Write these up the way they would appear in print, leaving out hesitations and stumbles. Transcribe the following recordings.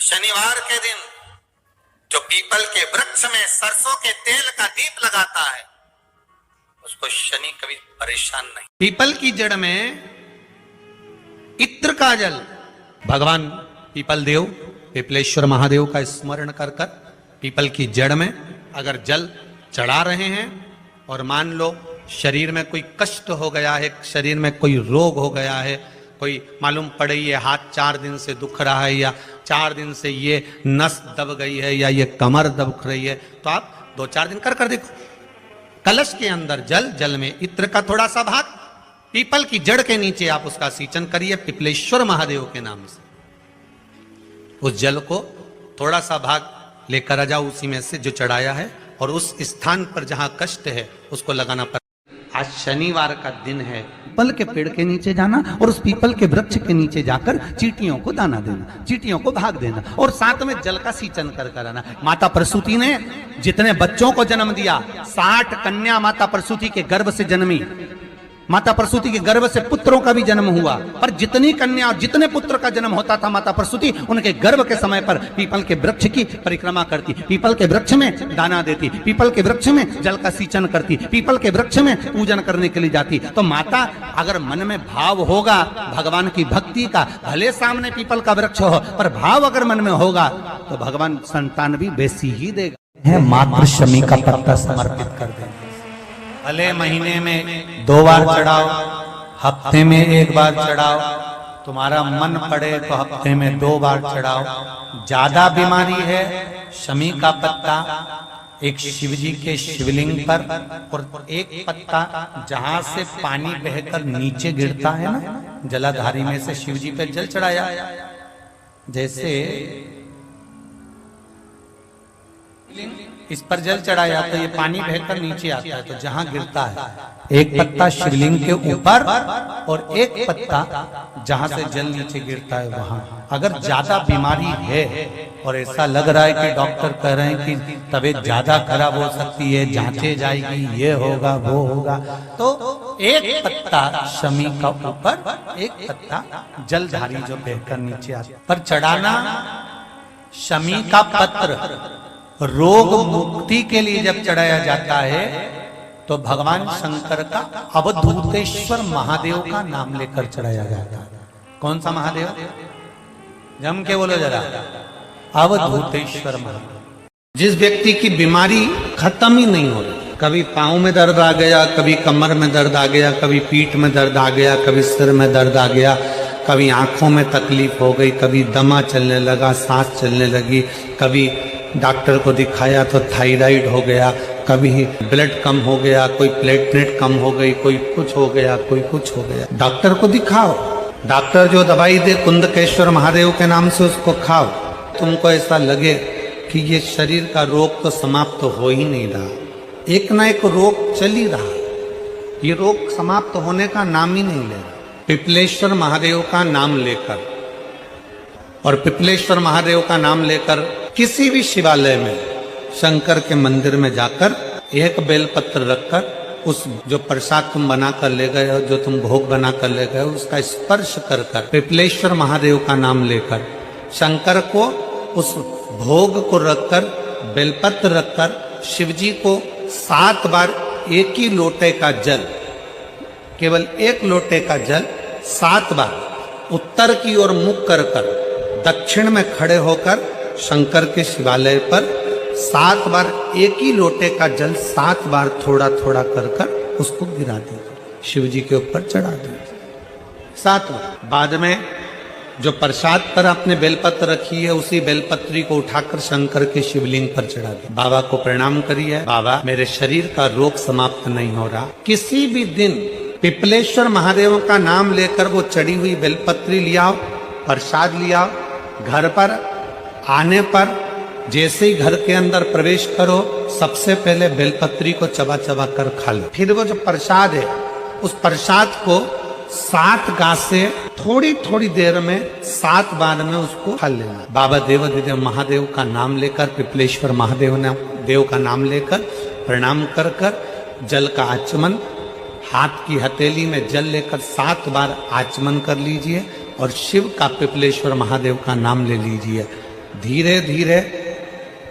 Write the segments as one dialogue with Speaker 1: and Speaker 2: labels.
Speaker 1: शनिवार के दिन जो पीपल के वृक्ष में सरसों के तेल का दीप लगाता है उसको शनि कभी परेशान नहीं। पीपल की जड़ में इत्र का जल, भगवान पीपल देव पिपलेश्वर महादेव का स्मरण कर कर पीपल की जड़ में अगर जल चढ़ा रहे हैं और मान लो शरीर में कोई कष्ट हो गया है, शरीर में कोई रोग हो गया है, कोई मालूम पड़े ये हाथ 4 दिन से दुख रहा है या 4 दिन से ये नस दब गई है या ये कमर दब रही है, तो आप 2-4 दिन कर देखो। कलश के अंदर जल, जल में इत्र का थोड़ा सा भाग, पीपल की जड़ के नीचे आप उसका सिंचन करिए पिपलेश्वर महादेव के नाम से। उस जल को थोड़ा सा भाग लेकर आ जाओ उसी में से जो चढ़ाया है, और उस स्थान पर जहां कष्ट है उसको लगाना पड़ेगा। आज शनिवार का दिन है, पीपल के पेड़ के नीचे जाना और उस पीपल के वृक्ष के नीचे जाकर चींटियों को दाना देना, चींटियों को भाग देना और साथ में जल का सिंचन कर आना। माता प्रसूति ने जितने बच्चों को जन्म दिया, 60 कन्या माता प्रसूति के गर्भ से जन्मी, माता प्रसूति के गर्भ से पुत्रों का भी जन्म हुआ, पर जितनी कन्या और जितने पुत्र का जन्म होता था माता प्रसूति उनके गर्भ के समय पर पीपल के वृक्ष की परिक्रमा करती, पीपल के वृक्ष में दाना देती, पीपल के वृक्ष में जल का सिंचन करती, पीपल के वृक्ष में पूजन करने के लिए जाती। तो माता अगर मन में भाव होगा भगवान की भक्ति का, भले सामने पीपल का वृक्ष हो पर भाव अगर मन में होगा तो भगवान संतान भी वैसी ही देगा। मातृ शमी का पत्ता समर्पित कर देंगे, भले महीने में 2 बार चढ़ाओ, हफ्ते में 1 बार चढ़ाओ, तुम्हारा मन पड़े तो हफ्ते में 2 बार चढ़ाओ। ज्यादा बीमारी है, शमी का पत्ता एक शिव जी के शिवलिंग पर और एक पत्ता जहां से पानी बहकर नीचे गिरता है ना, जलाधारी में से शिव जी पे जल चढ़ाया, जैसे इस पर जल चढ़ाया तो ये पानी बहकर नीचे आता है, तो जहां गिरता है एक पत्ता शिवलिंग के ऊपर और एक पत्ता जहां से जल नीचे गिरता है वहां। अगर ज्यादा बीमारी है और ऐसा लग रहा है कि डॉक्टर कह रहे हैं कि तबीयत ज्यादा खराब हो सकती है, जांचे जाएगी, ये होगा वो होगा, तो एक पत्ता शमी का ऊपर, एक पत्ता जलधारी जो बहकर नीचे आता है पर चढ़ाना। शमी का पत्र रोग मुक्ति के लिए जब चढ़ाया जाता है तो भगवान शंकर का अवधूतेश्वर महादेव का नाम लेकर चढ़ाया जाता है। कौन सा महादेव? जम के बोलो जरा, अवधूतेश्वर महादेव। जिस व्यक्ति की बीमारी खत्म ही नहीं हो रही, कभी पांव में दर्द आ गया, कभी कमर में दर्द आ गया, कभी पीठ में दर्द आ गया, कभी सिर में दर्द आ गया, कभी आंखों में तकलीफ हो गई, कभी दमा चलने लगा, सांस चलने लगी, कभी डॉक्टर को दिखाया तो थायराइड हो गया, कभी ब्लड कम हो गया, कोई प्लेटलेट कम हो गई, कोई कुछ हो गया, कोई कुछ हो गया, डॉक्टर को दिखाओ। डॉक्टर जो दवाई दे कुंदकेश्वर महादेव के नाम से उसको खाओ। तुमको ऐसा लगे कि ये शरीर का रोग तो समाप्त हो ही नहीं रहा, एक ना एक रोग चल ही रहा, ये रोग समाप्त होने का नाम ही नहीं ले रहा। पिपलेश्वर महादेव का नाम लेकर और पिपलेश्वर महादेव का नाम लेकर किसी भी शिवालय में, शंकर के मंदिर में जाकर एक बेलपत्र रखकर उस जो प्रसाद तुम बना कर ले गए हो, जो तुम भोग बना कर ले गए हो, उसका स्पर्श कर कर पिपलेश्वर महादेव का नाम लेकर शंकर को उस भोग को रखकर, बेलपत्र रखकर शिव जी को 7 बार एक ही लोटे का जल, केवल 1 लोटे का जल 7 बार उत्तर की ओर मुख कर कर दक्षिण में खड़े होकर शंकर के शिवालय पर 7 बार एक ही लोटे का जल 7 बार थोड़ा थोड़ा कर कर उसको गिरा दीजिए, शिव जी के ऊपर चढ़ा दीजिए 7 बार। बाद में जो प्रसाद पर आपने बेलपत्र रखी है उसी बेलपत्री को उठाकर शंकर के शिवलिंग पर चढ़ा दीजिए। बाबा को प्रणाम करिए, बाबा मेरे शरीर का रोग समाप्त नहीं हो रहा। किसी भी दिन पिपलेश्वर महादेव का नाम लेकर वो चढ़ी हुई बेलपत्री लियाओ, प्रसाद लियाओ, घर पर आने पर जैसे ही घर के अंदर प्रवेश करो सबसे पहले बेलपत्री को चबा चबा कर खा लो। फिर वो जो प्रसाद है उस प्रसाद को 7 गांठ से थोड़ी थोड़ी देर में 7 बार में उसको खा लेना। बाबा देवाधिदेव महादेव का नाम लेकर, पिपलेश्वर महादेव देव का नाम लेकर प्रणाम कर कर जल का आचमन, हाथ की हथेली में जल लेकर 7 बार आचमन कर लीजिए और शिव का पिपलेश्वर महादेव का नाम ले लीजिए। धीरे धीरे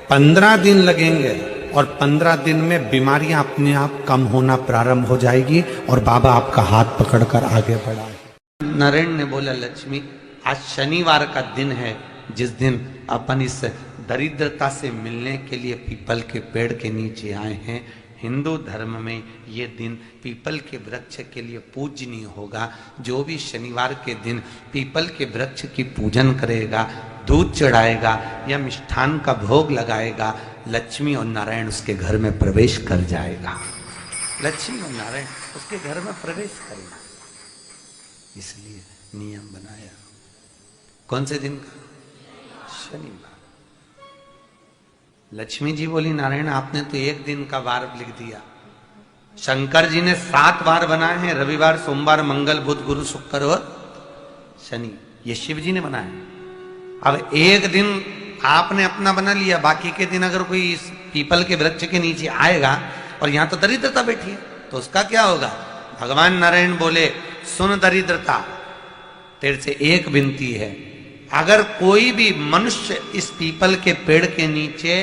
Speaker 1: 15 दिन लगेंगे और 15 दिन में बीमारियां अपने आप कम होना प्रारंभ हो जाएगी और बाबा आपका हाथ पकड़कर आगे बढ़ाए। नारायण ने बोला, लक्ष्मी आज शनिवार का दिन है जिस दिन अपन इस दरिद्रता से मिलने के लिए पीपल के पेड़ के नीचे आए हैं। हिंदू धर्म में ये दिन पीपल के वृक्ष के लिए पूजनीय होगा। जो भी शनिवार के दिन पीपल के वृक्ष की पूजन करेगा, दूध चढ़ाएगा या मिष्ठान का भोग लगाएगा, लक्ष्मी और नारायण उसके घर में प्रवेश कर जाएगा। लक्ष्मी और नारायण उसके घर में प्रवेश करेगा। इसलिए नियम बनाया। कौन से दिन का? शनिवार। लक्ष्मी जी बोली, नारायण आपने तो एक दिन का वार लिख दिया। शंकर जी ने 7 वार बनाए हैं, रविवार, सोमवार, मंगल, बुध, गुरु, शुक्र और शनि। ये शिव जी ने बनाए। अब एक दिन आपने अपना बना लिया, बाकी के दिन अगर कोई इस पीपल के वृक्ष के नीचे आएगा और यहां तो दरिद्रता बैठी है तो उसका क्या होगा? भगवान नारायण बोले, सुन दरिद्रता, तेरे से एक विनती है, अगर कोई भी मनुष्य इस पीपल के पेड़ के नीचे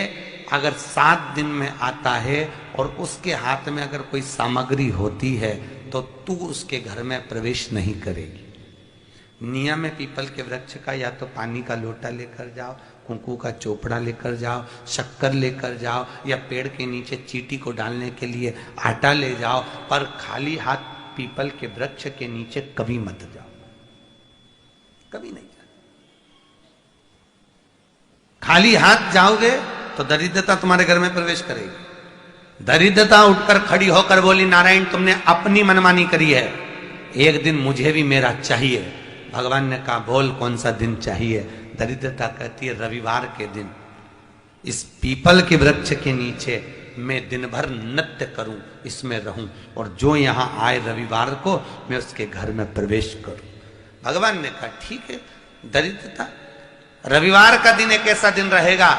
Speaker 1: अगर 7 दिन में आता है और उसके हाथ में अगर कोई सामग्री होती है तो तू उसके घर में प्रवेश नहीं करेगी। नियम है पीपल के वृक्ष का, या तो पानी का लोटा लेकर जाओ, कुंकू का चोपड़ा लेकर जाओ, शक्कर लेकर जाओ, या पेड़ के नीचे चींटी को डालने के लिए आटा ले जाओ, पर खाली हाथ पीपल के वृक्ष के नीचे कभी मत जाओ, कभी नहीं जाओ। खाली हाथ जाओगे तो दरिद्रता तुम्हारे घर में प्रवेश करेगी। दरिद्रता उठकर खड़ी होकर बोली, नारायण तुमने अपनी मनमानी करी है, एक दिन मुझे भी मेरा चाहिए। भगवान ने कहा, बोल कौन सा दिन चाहिए? दरिद्रता कहती है, रविवार के दिन इस पीपल के वृक्ष के नीचे मैं दिन भर नृत्य करूं, इसमें रहूं, और जो यहां आए रविवार को मैं उसके घर में प्रवेश करूं। भगवान ने कहा, ठीक है। दरिद्रता, रविवार का दिन एक ऐसा दिन रहेगा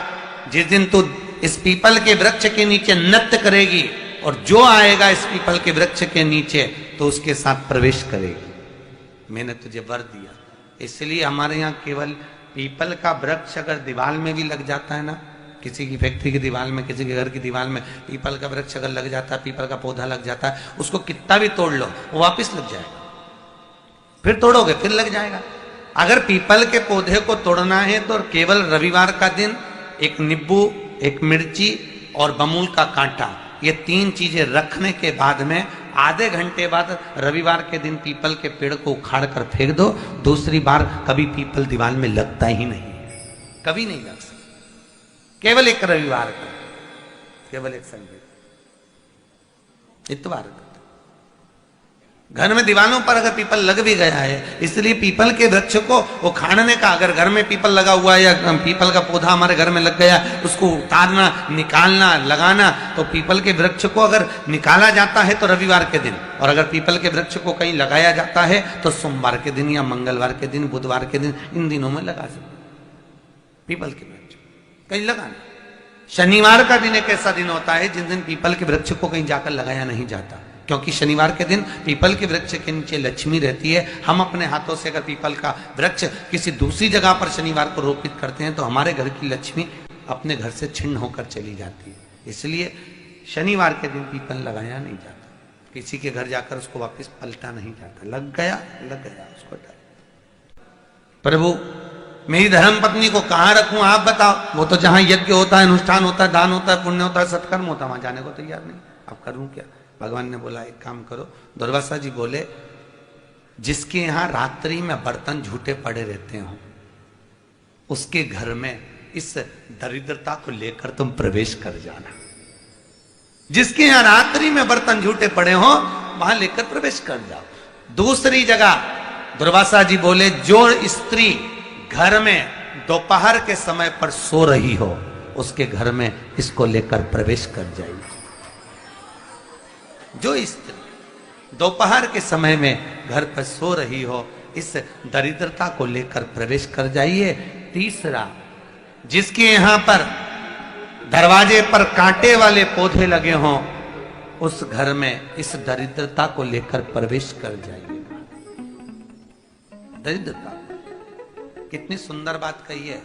Speaker 1: जिस दिन तू इस पीपल के वृक्ष के नीचे नृत्य करेगी और जो आएगा इस पीपल के वृक्ष के नीचे तो उसके साथ प्रवेश करेगी। मैंने तुझे वर दिया। इसलिए हमारे यहाँ केवल पीपल का वृक्ष अगर दीवार में भी लग जाता है ना, किसी की फैक्ट्री की दीवार में, किसी के घर की दीवार में पीपल का वृक्ष अगर लग जाता है, पीपल का पौधा लग जाता है, उसको कितना भी तोड़ लो वो वापिस लग जाएगा। फिर तोड़ोगे फिर लग जाएगा। अगर पीपल के पौधे को तोड़ना है तो केवल रविवार का दिन एक नींबू, एक मिर्ची और बमूल का कांटा, ये 3 चीजें रखने के बाद में आधे घंटे बाद रविवार के दिन पीपल के पेड़ को उखाड़ कर फेंक दो। दूसरी बार कभी पीपल दीवार में लगता ही नहीं, कभी नहीं लग सकता। केवल एक रविवार का, केवल एक संडे, इतवार का। घर में दीवारों पर अगर पीपल लग भी गया है, इसलिए पीपल के वृक्ष को उखाड़ने का, अगर घर में पीपल लगा हुआ है या पीपल का पौधा हमारे घर में लग गया, उसको उतारना, निकालना, लगाना, तो पीपल के वृक्ष को अगर निकाला जाता है तो रविवार के दिन, और अगर पीपल के वृक्ष को कहीं लगाया जाता है तो सोमवार के दिन या मंगलवार के दिन, बुधवार के दिन, इन दिनों में लगा सकते पीपल के वृक्ष कहीं लगाना। शनिवार का दिन एक ऐसा दिन होता है जिस दिन पीपल के वृक्ष को कहीं जाकर लगाया नहीं जाता, क्योंकि शनिवार के दिन पीपल के वृक्ष के नीचे लक्ष्मी रहती है। हम अपने हाथों से अगर पीपल का वृक्ष किसी दूसरी जगह पर शनिवार को रोपित करते हैं तो हमारे घर की लक्ष्मी अपने घर से छिन्न होकर चली जाती है। इसलिए शनिवार के दिन पीपल लगाया नहीं जाता, किसी के घर जाकर उसको वापस पलटा नहीं जाता। लग गया उसको डाल। प्रभु मेरी धर्म पत्नी को कहाँ रखूं आप बताओ? वो तो जहां यज्ञ होता है, अनुष्ठान होता है, दान होता है, पुण्य होता है, सत्कर्म होता है, वहां जाने को तैयार नहीं। अब करूं क्या? भगवान ने बोला, एक काम करो। दुर्वासा जी बोले, जिसके यहां रात्रि में बर्तन झूठे पड़े रहते हो उसके घर में इस दरिद्रता को लेकर तुम प्रवेश कर जाना। जिसके यहां रात्रि में बर्तन झूठे पड़े हो वहां लेकर प्रवेश कर जाओ। दूसरी जगह दुर्वासा जी बोले, जो स्त्री घर में दोपहर के समय पर सो रही हो उसके घर में इसको लेकर प्रवेश कर जाइए। जो स्त्री दोपहर के समय में घर पर सो रही हो इस दरिद्रता को लेकर प्रवेश कर जाइए। तीसरा, जिसके यहां पर दरवाजे पर कांटे वाले पौधे लगे हों उस घर में इस दरिद्रता को लेकर प्रवेश कर जाइए। दरिद्रता, कितनी सुंदर बात कही है।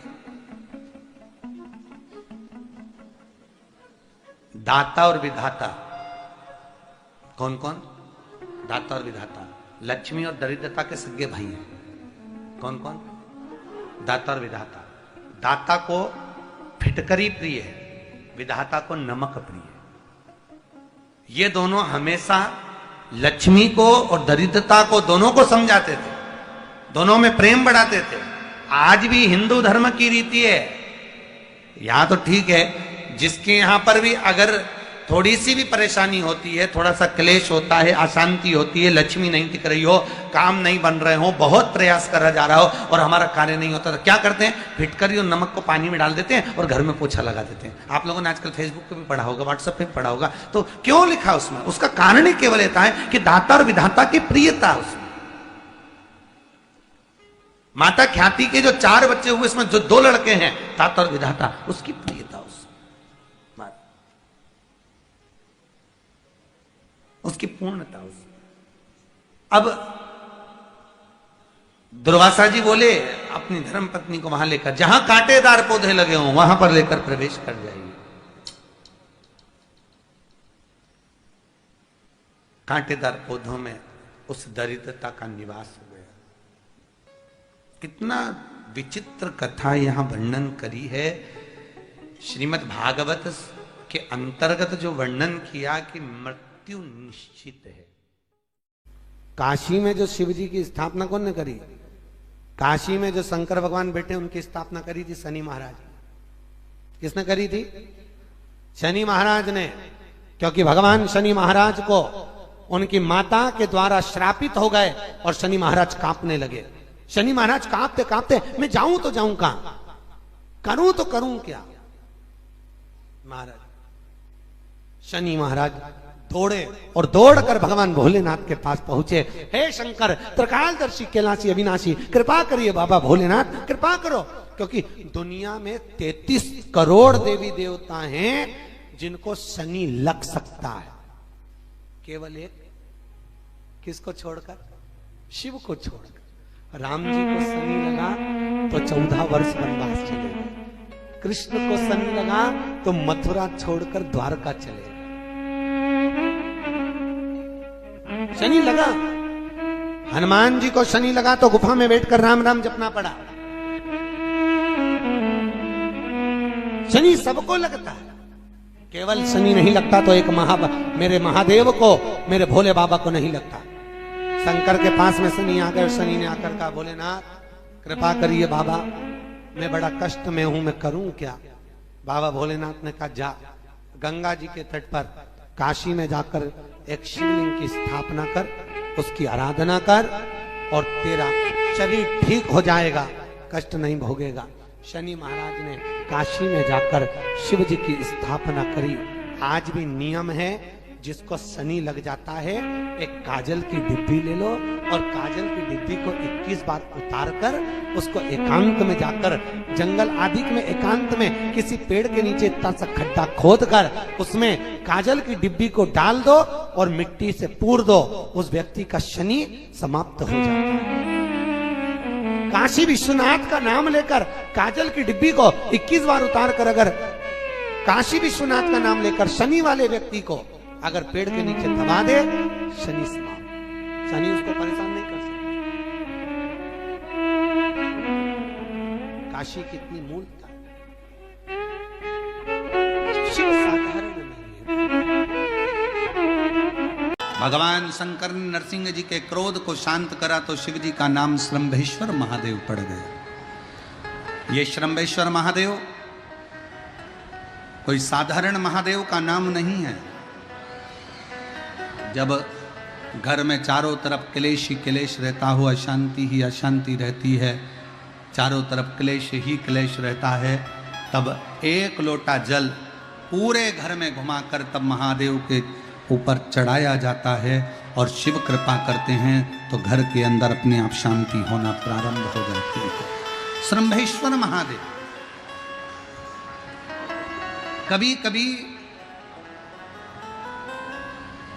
Speaker 1: दाता और विधाता। कौन कौन? दाता और विधाता। लक्ष्मी और दरिद्रता के सगे भाई हैं। कौन कौन? दाता और विधाता। दाता को फिटकरी प्रिय है, विधाता को नमक प्रिय है। ये दोनों हमेशा लक्ष्मी को और दरिद्रता को, दोनों को समझाते थे, दोनों में प्रेम बढ़ाते थे। आज भी हिंदू धर्म की रीति है। यहां तो ठीक है, जिसके यहां पर भी अगर थोड़ी सी भी परेशानी होती है, थोड़ा सा क्लेश होता है, अशांति होती है, लक्ष्मी नहीं टिक रही हो, काम नहीं बन रहे हो, बहुत प्रयास करा जा रहा हो और हमारा कार्य नहीं होता, तो क्या करते हैं? फिटकरी और नमक को पानी में डाल देते हैं और घर में पोछा लगा देते हैं। आप लोगों ने आजकल फेसबुक पे भी पढ़ा होगा, व्हाट्सएप पे भी पढ़ा होगा। तो क्यों लिखा उसमें? उसका कारण ही केवल ये है कि दाता और विधाता की प्रियता उसमें। माता ख्याति के जो 4 बच्चे हुए, इसमें जो 2 लड़के हैं, दाता और विधाता, उसकी प्रियता, उसकी पूर्णता। अब दुर्वासा जी बोले अपनी धर्म पत्नी को वहां लेकर, जहां कांटेदार पौधे लगे हों वहां पर लेकर प्रवेश कर जाइए। कांटेदार पौधों में उस दरिद्रता का निवास हो गया। कितना विचित्र कथा यहां वर्णन करी है। श्रीमद् भागवत के अंतर्गत जो वर्णन किया कि मृत्यु निश्चित है। काशी में जो शिव जी की स्थापना कौन ने करी? काशी में जो शंकर भगवान बैठे उनकी स्थापना करी थी शनि महाराज। किसने करी थी? शनि महाराज ने। क्योंकि भगवान शनि महाराज को उनकी माता के द्वारा श्रापित हो गए और शनि महाराज कांपने लगे। शनि महाराज कांपते कांपते, मैं जाऊं तो जाऊं कहां, करूं तो करूं क्या? महाराज शनि महाराज दौड़े और दौड़कर भगवान भोलेनाथ के पास पहुंचे। हे शंकर, त्रिकालदर्शी, कैलाशी, अविनाशी, कृपा करिए बाबा भोलेनाथ, कृपा करो। क्योंकि दुनिया में 33 करोड़ देवी देवता हैं जिनको शनि लग सकता है, केवल एक किसको छोड़कर? शिव को छोड़कर। राम जी को शनि लगा तो 14 वर्ष वनवास चले गए। कृष्ण को शनि लगा तो मथुरा छोड़कर द्वारका चले गए। शनि लगा। हनुमान जी को शनि लगा तो गुफा में बैठकर राम राम जपना पड़ा। शनि सबको लगता है, केवल शनि नहीं लगता तो एक मेरे महादेव को, मेरे भोले बाबा को नहीं लगता। शंकर के पास में शनि आ गए। शनि ने आकर कहा, भोलेनाथ कृपा करिए बाबा, मैं बड़ा कष्ट में हूं, मैं करूं क्या? बाबा भोलेनाथ ने कहा, जा गंगा जी के तट पर काशी में जाकर एक शिवलिंग की स्थापना कर, उसकी आराधना कर और तेरा शरीर ठीक हो जाएगा, कष्ट नहीं भोगेगा। शनि महाराज ने काशी में जाकर शिव जी की स्थापना करी। आज भी नियम है, जिसको शनि लग जाता है एक काजल की डिब्बी ले लो और काजल की डिब्बी को 21 बार उतार कर उसको एकांत में जाकर, जंगल आदि में एकांत में किसी पेड़ के नीचे इतना सा खड्डा खोद कर उसमें काजल की डिब्बी को डाल दो और मिट्टी से पूर दो, उस व्यक्ति का शनि समाप्त हो जाता है। काशी विश्वनाथ का नाम लेकर काजल की डिब्बी को 21 बार उतार कर अगर काशी विश्वनाथ का नाम लेकर शनि वाले व्यक्ति को अगर पेड़ के नीचे दबा दे, शनि समाप्त। शनि उसको परेशान नहीं कर सकता। काशी कितनी मूलता है। शिव साधारण नहीं है। भगवान शंकर ने नरसिंह जी के क्रोध को शांत करा तो शिव जी का नाम श्रंभेश्वर महादेव पड़ गया। ये श्रंभेश्वर महादेव कोई साधारण महादेव का नाम नहीं है। जब घर में चारों तरफ क्लेश ही क्लेश रहता हो, अशांति ही अशांति रहती है, चारों तरफ क्लेश ही क्लेश रहता है, तब एक लोटा जल पूरे घर में घुमाकर तब महादेव के ऊपर चढ़ाया जाता है और शिव कृपा करते हैं तो घर के अंदर अपने आप शांति होना प्रारंभ हो जाती है। श्रंभेश्वर महादेव। कभी कभी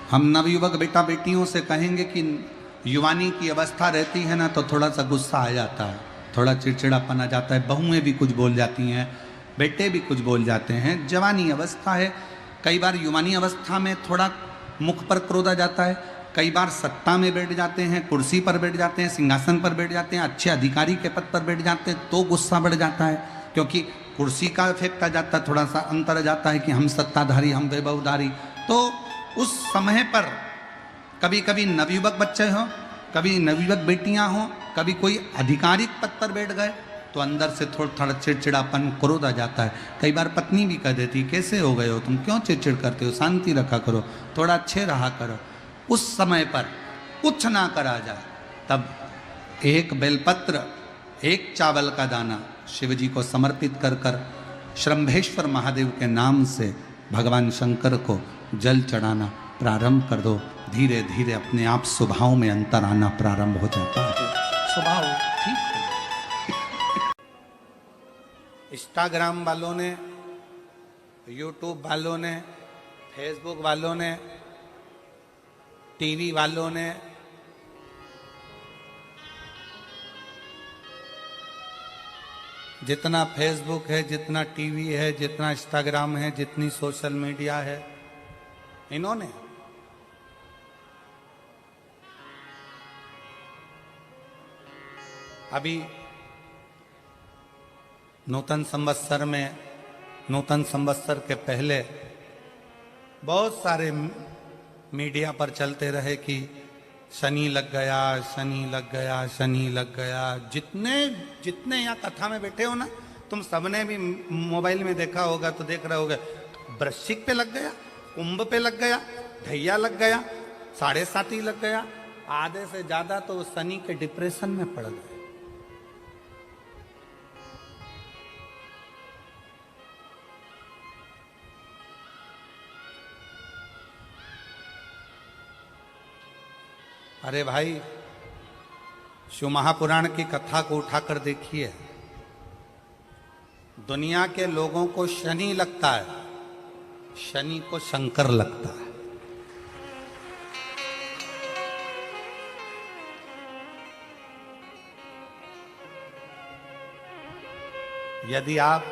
Speaker 1: हम नवयुवक बेटा बेटियों से कहेंगे कि युवानी की अवस्था रहती है ना तो थोड़ा सा गुस्सा आ जाता है, थोड़ा चिड़चिड़ापन आ जाता है, बहुएं भी कुछ बोल जाती हैं, बेटे भी कुछ बोल जाते हैं। जवानी अवस्था है, कई बार युवानी अवस्था में थोड़ा मुख पर क्रोध आ जाता है, कई बार सत्ता में बैठ जाते हैं, कुर्सी पर बैठ जाते हैं, सिंहासन पर बैठ जाते हैं, अच्छे अधिकारी के पद पर बैठ जाते हैं तो गुस्सा बढ़ जाता है, क्योंकि कुर्सी का इफेक्ट आ जाता है, थोड़ा सा अंतर आ जाता है कि हम सत्ताधारी, हम वैभवधारी। तो उस समय पर कभी कभी नवयुवक बच्चे हों, कभी नवयुवक बेटियां हों, कभी कोई आधिकारिक पद पर बैठ गए तो अंदर से थोड़ा चिड़चिड़ापन, क्रोध आ जाता है। कई बार पत्नी भी कह देती, कैसे हो गए हो तुम, क्यों चिड़चिड़ करते हो, शांति रखा करो, थोड़ा अच्छे रहा करो। उस समय पर कुछ ना करा जाए तब एक बेलपत्र, एक चावल का दाना शिव जी को समर्पित कर कर श्रम्भेश्वर महादेव के नाम से भगवान शंकर को जल चढ़ाना प्रारंभ कर दो। धीरे धीरे अपने आप स्वभाव में अंतर आना प्रारंभ हो जाता है, स्वभाव ठीक है। इंस्टाग्राम वालों ने, यूट्यूब वालों ने, फेसबुक वालों ने, टीवी वालों ने, जितना फेसबुक है, जितना टीवी है, जितना इंस्टाग्राम है, जितनी सोशल मीडिया है, इन्होंने अभी नूतन संवत्सर में, नूतन संवत्सर के पहले बहुत सारे मीडिया पर चलते रहे कि शनि लग गया, शनि लग गया, शनि लग गया। जितने जितने यहाँ कथा में बैठे हो ना, तुम सबने भी मोबाइल में देखा होगा तो देख रहे होगे, वृश्चिक पे लग गया, कुंभ पे लग गया, ढैया लग गया, 7.5 लग गया, आधे से ज्यादा तो शनि के डिप्रेशन में पड़ गए। अरे भाई, शिव महापुराण की कथा को उठाकर देखिए, दुनिया के लोगों को शनि लगता है, शनि को शंकर लगता है। यदि आप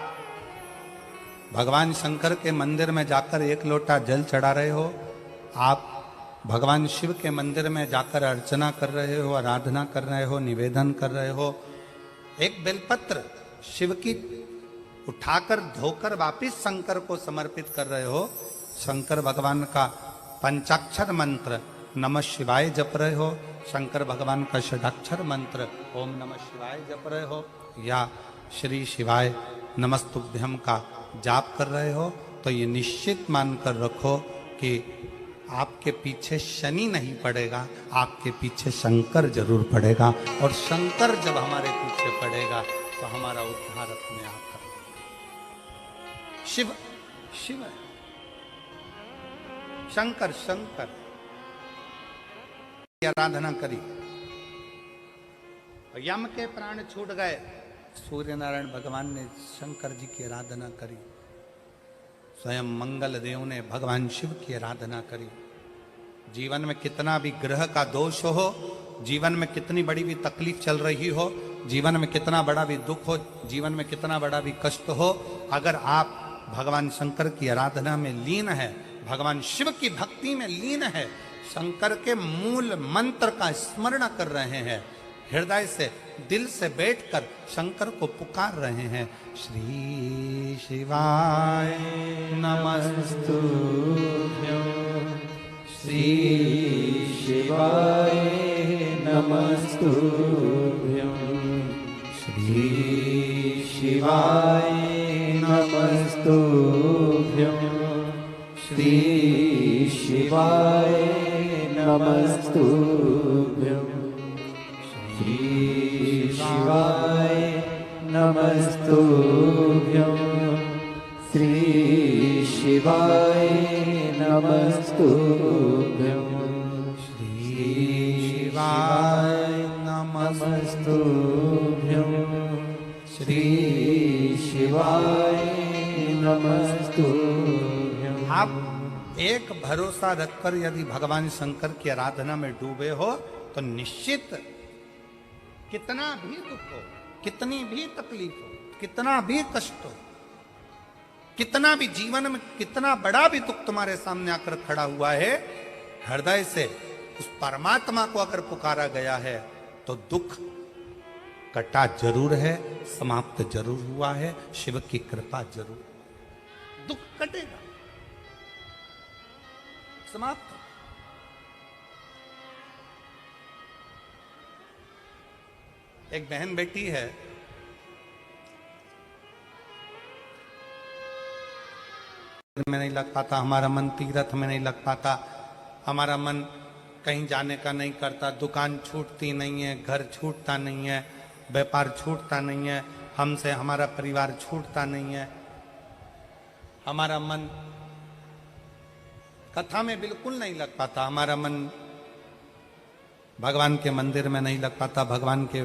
Speaker 1: भगवान शंकर के मंदिर में जाकर 1 लोटा जल चढ़ा रहे हो, आप भगवान शिव के मंदिर में जाकर अर्चना कर रहे हो, आराधना कर रहे हो, निवेदन कर रहे हो, एक बेलपत्र शिव की उठाकर धोकर वापिस शंकर को समर्पित कर रहे हो, शंकर भगवान का पंचाक्षर मंत्र नमः शिवाय जप रहे हो, शंकर भगवान का षडाक्षर मंत्र ओम नमः शिवाय जप रहे हो, या श्री शिवाय नमस्तुभ्यम का जाप कर रहे हो, तो ये निश्चित मानकर रखो कि आपके पीछे शनि नहीं पड़ेगा, आपके पीछे शंकर जरूर पड़ेगा। और शंकर जब हमारे पीछे पड़ेगा तो हमारा उद्धार अपने आप करेगा। शिव शिव है, शंकर शंकर की आराधना करी, यम के प्राण छूट गए, सूर्य नारायण भगवान ने शंकर जी की आराधना करी, स्वयं मंगल देव ने भगवान शिव की आराधना करी। जीवन में कितना भी ग्रह का दोष हो, जीवन में कितनी बड़ी भी तकलीफ चल रही हो, जीवन में कितना बड़ा भी दुख हो, जीवन में कितना बड़ा भी कष्ट हो, अगर आप भगवान शंकर की आराधना में लीन है, भगवान शिव की भक्ति में लीन है, शंकर के मूल मंत्र का स्मरण कर रहे हैं, हृदय से दिल से बैठकर शंकर को पुकार रहे हैं, श्री शिवाय नमस्तुभ्यं, श्री शिवाय नमस्तुभ्यं, श्री शिवाय नमस्तुभ्यं, श्री शिवाय नमस्तुभ्यं, श्री शिवाय नमस्तुभ्यं, श्री शिवाय नमस्तुभ्यं, श्री शिवाय नमस्तुभ्यं, श्री शिवाय नमस्तुभ्यं। आप एक भरोसा रखकर यदि भगवान शंकर की आराधना में डूबे हो तो निश्चित कितना भी दुख हो, कितनी भी तकलीफ हो, कितना भी कष्ट हो, कितना भी जीवन में कितना बड़ा भी दुख तुम्हारे सामने आकर खड़ा हुआ है, हृदय से उस परमात्मा को अगर पुकारा गया है तो दुख कटा जरूर है, समाप्त जरूर हुआ है, शिव की कृपा जरूर, दुख कटेगा, समाप्त। एक बहन बेटी है, में नहीं लग पाता, हमारा मन तीर्थ में नहीं लग पाता, हमारा मन कहीं जाने का नहीं करता, दुकान छूटती नहीं है, घर छूटता नहीं है, व्यापार छूटता नहीं है, हमसे हमारा परिवार छूटता नहीं है, हमारा मन कथा में बिल्कुल नहीं लग पाता, हमारा मन भगवान के मंदिर में नहीं लग पाता, भगवान के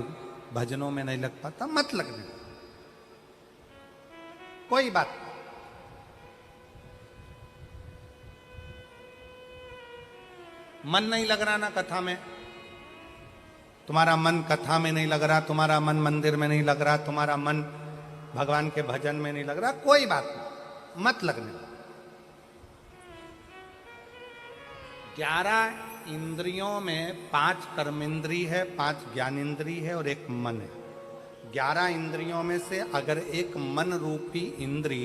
Speaker 1: भजनों में नहीं लग पाता। मत लगने, कोई बात नहीं। मन नहीं लग रहा ना कथा में, तुम्हारा मन कथा में नहीं लग रहा, तुम्हारा मन मंदिर में नहीं लग रहा, तुम्हारा मन भगवान के भजन में नहीं लग रहा, कोई बात नहीं, मत लगने। 11 इंद्रियों में 5 कर्मेंद्री है, 5 ज्ञानेंद्री है और 1 मन है। 11 इंद्रियों में से अगर एक मन रूपी इंद्री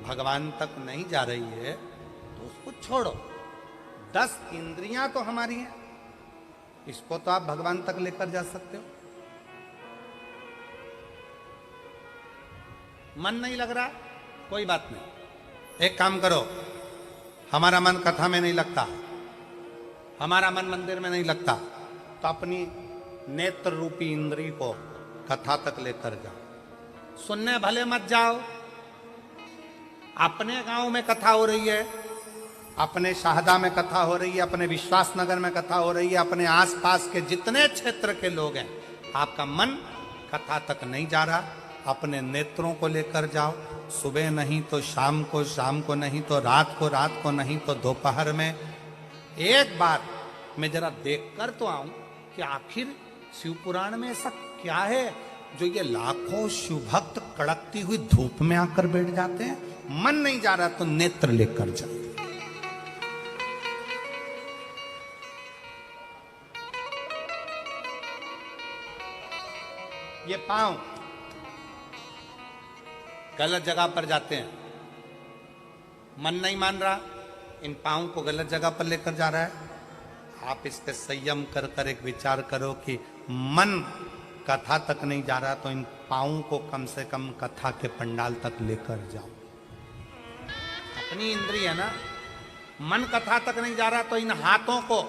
Speaker 1: भगवान तक नहीं जा रही है तो उसको छोड़ो। 10 इंद्रियां तो हमारी हैं, इसको तो आप भगवान तक लेकर जा सकते हो। मन नहीं लग रहा, कोई बात नहीं, एक काम करो, हमारा मन कथा में नहीं लगता, हमारा मन मंदिर में नहीं लगता, तो अपनी नेत्र रूपी इंद्री को कथा तक लेकर जाओ। सुनने भले मत जाओ, अपने गांव में कथा हो रही है, अपने शाहदा में कथा हो रही है, अपने विश्वास नगर में कथा हो रही है, अपने आसपास के जितने क्षेत्र के लोग हैं, आपका मन कथा तक नहीं जा रहा, अपने नेत्रों को लेकर जाओ। सुबह नहीं तो शाम को, शाम को नहीं तो रात को नहीं तो दोपहर में एक बार मैं जरा देखकर तो आऊं कि आखिर शिव पुराण में ऐसा क्या है जो ये लाखों शिव भक्त कड़कती हुई धूप में आकर बैठ जाते हैं। मन नहीं जा रहा तो नेत्र लेकर जाओ। ये पांव गलत जगह पर जाते हैं, मन नहीं मान रहा, इन पांव को गलत जगह पर लेकर जा रहा है। आप इस पे संयम कर कर एक विचार करो कि मन कथा तक नहीं जा रहा तो इन पांव को कम से कम कथा के पंडाल तक लेकर जाओ। अपनी इंद्रिय है ना, मन कथा तक नहीं जा रहा तो इन हाथों को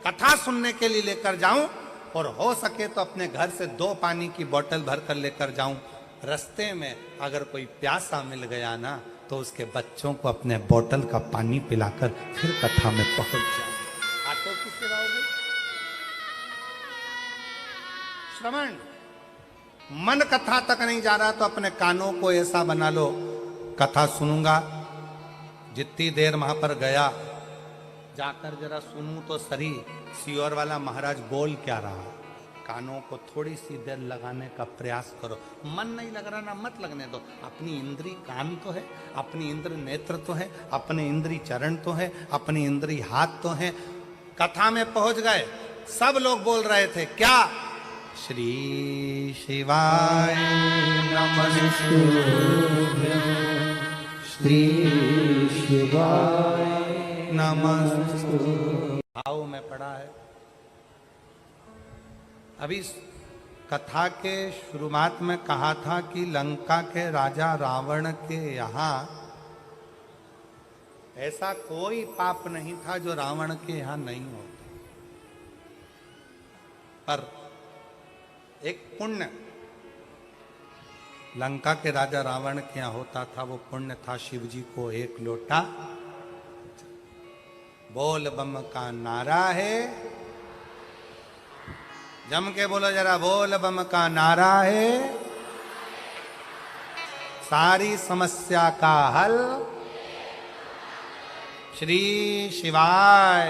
Speaker 1: कथा सुनने के लिए लेकर जाऊं, और हो सके तो अपने घर से 2 पानी की बोतल भर कर लेकर जाऊं। रास्ते में अगर कोई प्यासा मिल गया ना तो उसके बच्चों को अपने बोतल का पानी पिलाकर फिर कथा में पहुंच जाओ। आटो की सेवा हो गई। श्रवण, मन कथा तक नहीं जा रहा तो अपने कानों को ऐसा बना लो, कथा सुनूंगा, जितनी देर वहां पर गया जाकर जरा सुनूं तो सही सियोर वाला महाराज बोल क्या रहा। कानों को थोड़ी सी देर लगाने का प्रयास करो। मन नहीं लग रहा ना, मत लगने दो। अपनी इंद्री कान तो है, अपनी इंद्र नेत्र तो है, अपने इंद्री चरण तो है, अपनी इंद्री हाथ तो है। कथा में पहुंच गए, सब लोग बोल रहे थे क्या, श्री शिवाय नमस्तुभ्यं, श्री शिवाय नमस्तुभ्यं। भाव में पड़ा है। अभी कथा के शुरुआत में कहा था कि लंका के राजा रावण के यहाँ ऐसा कोई पाप नहीं था जो रावण के यहाँ नहीं होता, पर एक पुण्य लंका के राजा रावण के यहाँ होता था। वो पुण्य था शिव जी को 1 लोटा। बोल बम का नारा है, जम के बोलो जरा, बोल बम का नारा है, सारी समस्या का हल श्री शिवाय